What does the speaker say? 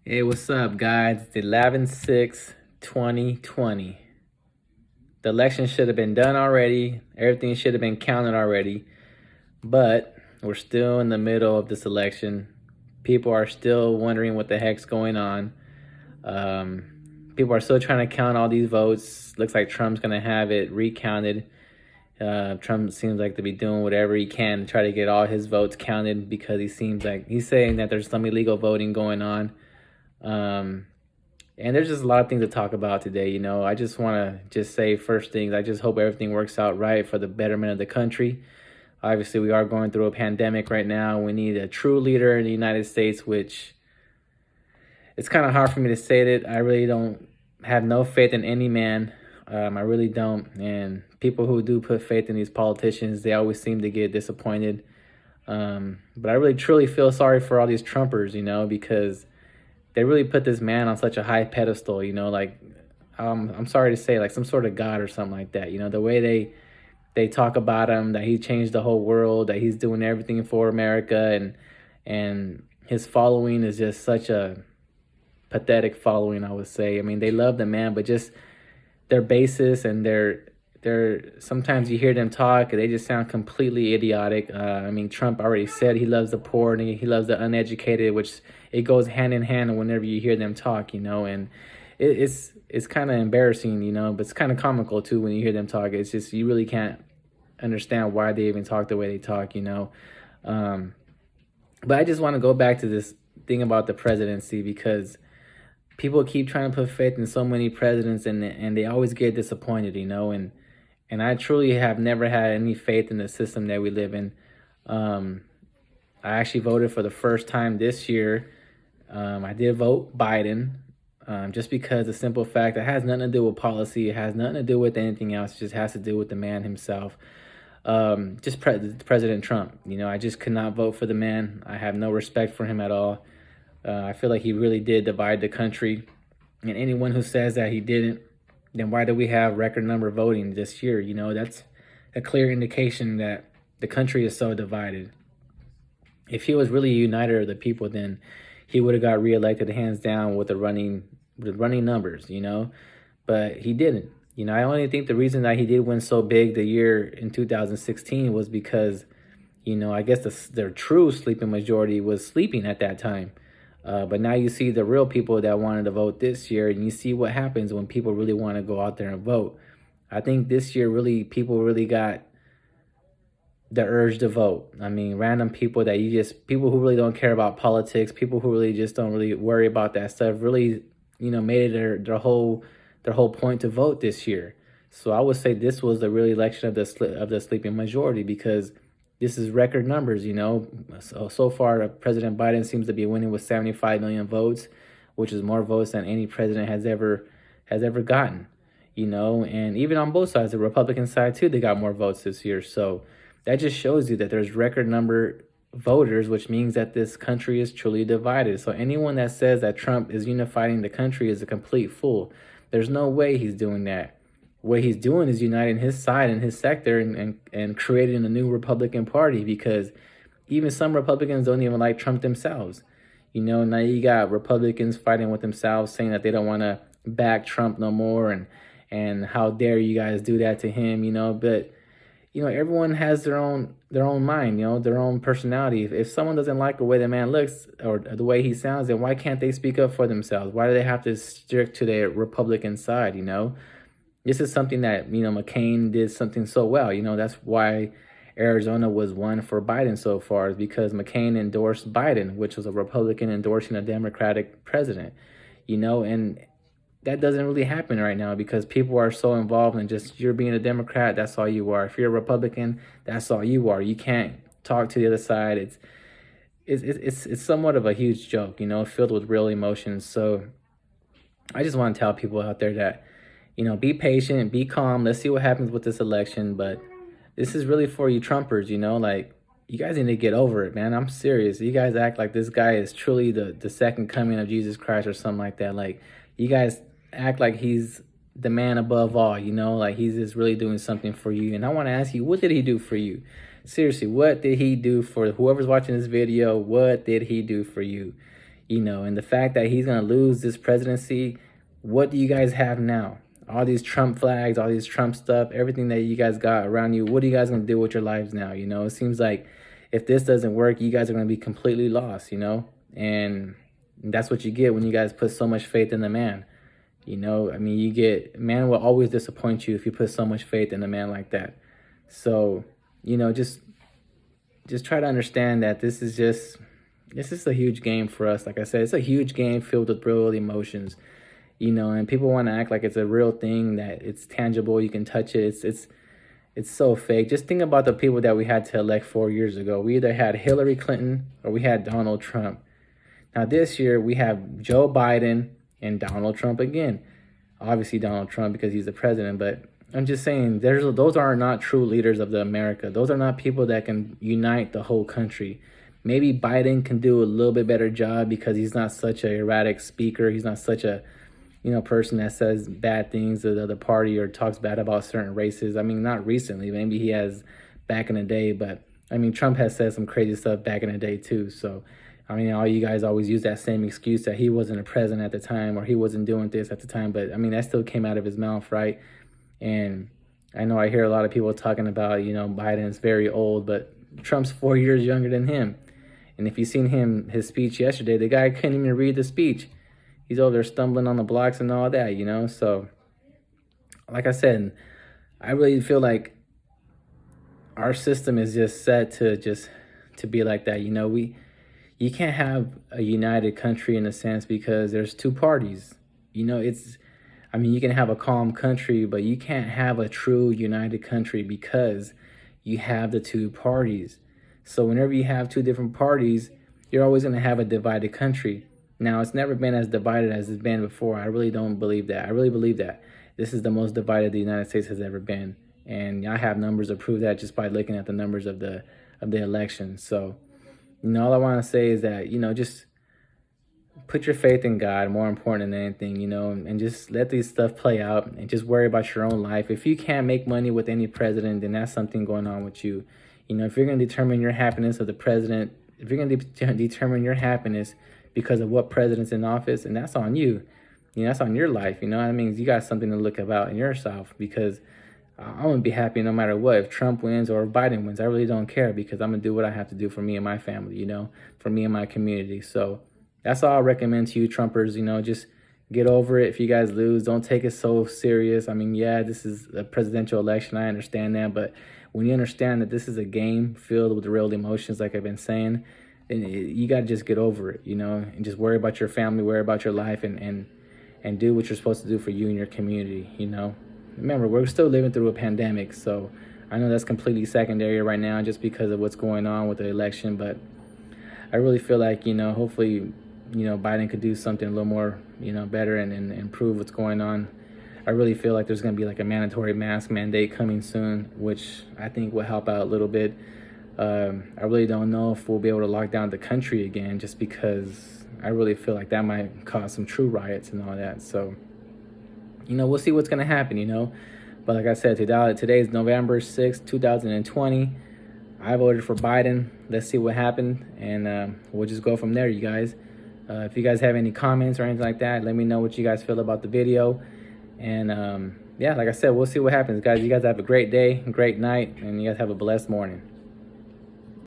Hey, what's up, guys? It's 11/6/2020. The election should have been done already. Everything should have been counted already. But we're still in the middle of this election. People are still wondering what the heck's going on. People are still trying to count all these votes. Looks like Trump's going to have it recounted. Trump seems like to be doing whatever he can to try to get all his votes counted because he seems like he's saying that there's some illegal voting going on. And there's just a lot of things to talk about today. I just want to just say first things. I just hope everything works out right for the betterment of the country. Obviously, we are going through a pandemic right now. We need a true leader in the United States, which it's kind of hard for me to say that. I really don't have no faith in any man. I really don't. And people who do put faith in these politicians, they always seem to get disappointed. But I really truly feel sorry for all these Trumpers, because they really put this man on such a high pedestal, like I'm sorry to say, like some sort of god or something like that. The way they talk about him, that he changed the whole world, that he's doing everything for America, and his following is just such a pathetic following, I would say. I mean, they love the man, but just their basis and their sometimes you hear them talk, they just sound completely idiotic. I mean, Trump already said he loves the poor and he loves the uneducated, which it goes hand in hand whenever you hear them talk, and it's kind of embarrassing, but it's kind of comical too when you hear them talk. It's just you really can't understand why they even talk the way they talk. But I just want to go back to this thing about the presidency because people keep trying to put faith in so many presidents and they always get disappointed. And I truly have never had any faith in the system that we live in. I actually voted for the first time this year. I did vote Biden, just because the simple fact that has nothing to do with policy, it has nothing to do with anything else. It just has to do with the man himself. President Trump. I just could not vote for the man. I have no respect for him at all. I feel like he really did divide the country. And anyone who says that he didn't, then why do we have record number voting this year? That's a clear indication that the country is so divided. If he was really a uniter of the people, then he would have got reelected hands down with the running numbers, But he didn't. I only think the reason that he did win so big the year in 2016 was because, I guess their true sleeping majority was sleeping at that time. But now you see the real people that wanted to vote this year, and you see what happens when people really want to go out there and vote. I think this year people really got the urge to vote. I mean, random people people who really don't care about politics, people who really just don't really worry about that stuff, really, made it their whole point to vote this year. So I would say this was the real election of the sleeping majority because this is record numbers. So far, President Biden seems to be winning with 75 million votes, which is more votes than any president has ever gotten. And even on both sides, the Republican side too, they got more votes this year. So that just shows you that there's record number voters, which means that this country is truly divided. So anyone that says that Trump is unifying the country is a complete fool. There's no way he's doing that. What he's doing is uniting his side and his sector and creating a new Republican Party because even some Republicans don't even like Trump themselves. Now you got Republicans fighting with themselves saying that they don't want to back Trump no more and how dare you guys do that to him, but everyone has their own mind, their own personality. If someone doesn't like the way the man looks or the way he sounds, then why can't they speak up for themselves? Why do they have to stick to their Republican side? This is something that, McCain did something so well. That's why Arizona was won for Biden so far, is because McCain endorsed Biden, which was a Republican endorsing a Democratic president, and that doesn't really happen right now because people are so involved in just you're being a Democrat, that's all you are. If you're a Republican, that's all you are. You can't talk to the other side. It's somewhat of a huge joke, filled with real emotions. So I just want to tell people out there that, be patient, be calm. Let's see what happens with this election. But this is really for you Trumpers, like you guys need to get over it, man. I'm serious. You guys act like this guy is truly the second coming of Jesus Christ or something like that. Like you guys act like he's the man above all, like he's just really doing something for you. And I want to ask you, what did he do for you? Seriously, what did he do for whoever's watching this video? What did he do for you? And the fact that he's going to lose this presidency, what do you guys have now? All these Trump flags, all these Trump stuff, everything that you guys got around you, what are you guys going to do with your lives now? It seems like if this doesn't work, you guys are going to be completely lost, and that's what you get when you guys put so much faith in the man. Man will always disappoint you if you put so much faith in a man like that. So, just try to understand that this is a huge game for us. Like I said, it's a huge game filled with real emotions, and people want to act like it's a real thing, that it's tangible, you can touch it. It's so fake. Just think about the people that we had to elect 4 years ago. We either had Hillary Clinton or we had Donald Trump. Now this year we have Joe Biden and Donald Trump again. Obviously Donald Trump because he's the president, but I'm just saying those are not true leaders of the America. Those are not people that can unite the whole country. Maybe Biden can do a little bit better job because he's not such a erratic speaker. He's not such a person that says bad things to the other party or talks bad about certain races. I mean, not recently. Maybe he has back in the day, but Trump has said some crazy stuff back in the day too. So, all you guys always use that same excuse that he wasn't a president at the time or he wasn't doing this at the time. But that still came out of his mouth, right? And I know I hear a lot of people talking about, Biden's very old, but Trump's 4 years younger than him. And if you seen his speech yesterday, the guy couldn't even read the speech. He's over there stumbling on the blocks and all that, So, like I said, I really feel like our system is just set to be like that. You can't have a united country in a sense because there's two parties. You can have a calm country, but you can't have a true united country because you have the two parties. So whenever you have two different parties, you're always going to have a divided country. Now, it's never been as divided as it's been before. I really don't believe that. I really believe that this is the most divided the United States has ever been. And I have numbers to prove that just by looking at the numbers of the election. So, all I want to say is that, just put your faith in God, more important than anything, and just let these stuff play out and just worry about your own life. If you can't make money with any president, then that's something going on with you. If you're going to determine your happiness of the president, if you're going to determine your happiness because of what president's in office, and that's on you. That's on your life. You got something to look about in yourself because I'm going to be happy no matter what. If Trump wins or if Biden wins, I really don't care because I'm going to do what I have to do for me and my family, for me and my community. So that's all I recommend to you Trumpers, just get over it. If you guys lose, don't take it so serious. This is a presidential election. I understand that. But when you understand that this is a game filled with real emotions, like I've been saying, then you got to just get over it, and just worry about your family, worry about your life, and do what you're supposed to do for you and your community, Remember, we're still living through a pandemic, so I know that's completely secondary right now just because of what's going on with the election, but I really feel like, hopefully, Biden could do something a little more, better and improve what's going on. I really feel like there's going to be like a mandatory mask mandate coming soon, which I think will help out a little bit. I really don't know if we'll be able to lock down the country again just because I really feel like that might cause some true riots and all that. So, we'll see what's going to happen, But like I said, today is November 6th, 2020. I voted for Biden. Let's see what happened, and we'll just go from there, you guys. If you guys have any comments or anything like that, let me know what you guys feel about the video. And like I said, we'll see what happens, guys. You guys have a great day, great night, and you guys have a blessed morning.